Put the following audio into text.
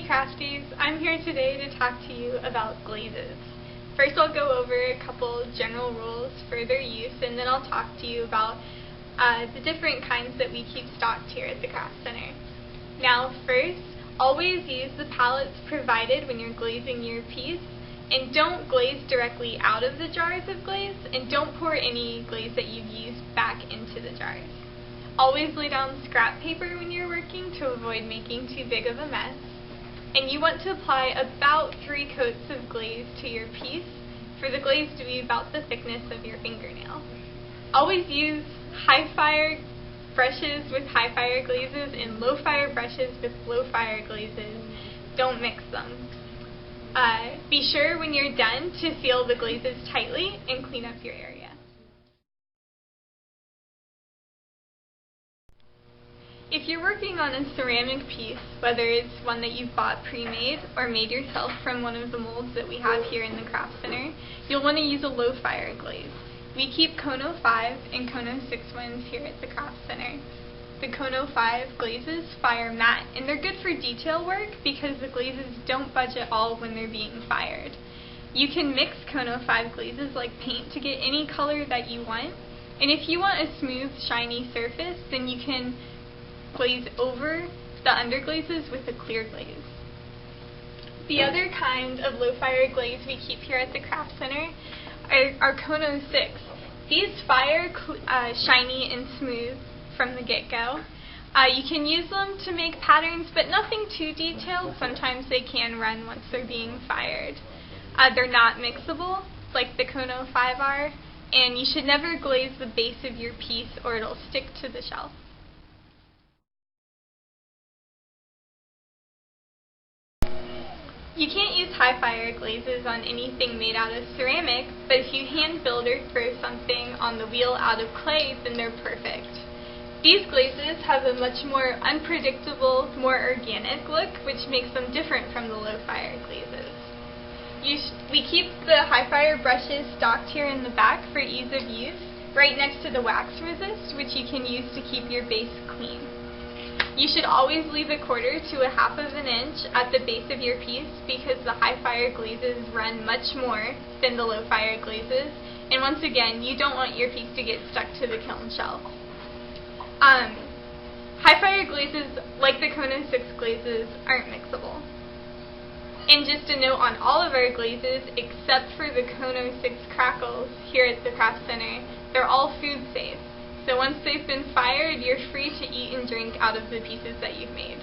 Crafties. I'm here today to talk to you about glazes. First I'll go over a couple general rules for their use, and then I'll talk to you about the different kinds that we keep stocked here at the Craft Center. Now first, always use the palettes provided when you're glazing your piece, and don't glaze directly out of the jars of glaze, and don't pour any glaze that you've used back into the jars. Always lay down scrap paper when you're working to avoid making too big of a mess. And you want to apply about 3 coats of glaze to your piece for the glaze to be about the thickness of your fingernail. Always use high fire brushes with high fire glazes and low fire brushes with low fire glazes. Don't mix them. Be sure when you're done to seal the glazes tightly and clean up your area. If you're working on a ceramic piece, whether it's one that you've bought pre-made or made yourself from one of the molds that we have here in the Craft Center, you'll want to use a low fire glaze. We keep Kono 5 and Kono 6 ones here at the Craft Center. The Kono 5 glazes fire matte, and they're good for detail work because the glazes don't budge at all when they're being fired. You can mix Kono 5 glazes like paint to get any color that you want, and if you want a smooth, shiny surface, then you can glaze over the underglazes with a clear glaze. The other kind of low fire glaze we keep here at the Craft Center are Kono 6. These fire shiny and smooth from the get-go. You can use them to make patterns, but nothing too detailed. Sometimes they can run once they're being fired. They're not mixable like the Kono 5 are, and you should never glaze the base of your piece or it'll stick to the shelf. You can't use high fire glazes on anything made out of ceramic, but if you hand build or throw something on the wheel out of clay, then they're perfect. These glazes have a much more unpredictable, more organic look, which makes them different from the low fire glazes. We keep the high fire brushes stocked here in the back for ease of use, right next to the wax resist, which you can use to keep your base clean. You should always leave 1/4 to 1/2 inch at the base of your piece because the high fire glazes run much more than the low fire glazes, and once again, you don't want your piece to get stuck to the kiln shelf. High fire glazes, like the Kono 6 glazes, aren't mixable. And just a note on all of our glazes, except for the Kono 6 crackles here at the Craft Center, they're all food safe. So once they've been fired, you're free to eat and drink out of the pieces that you've made.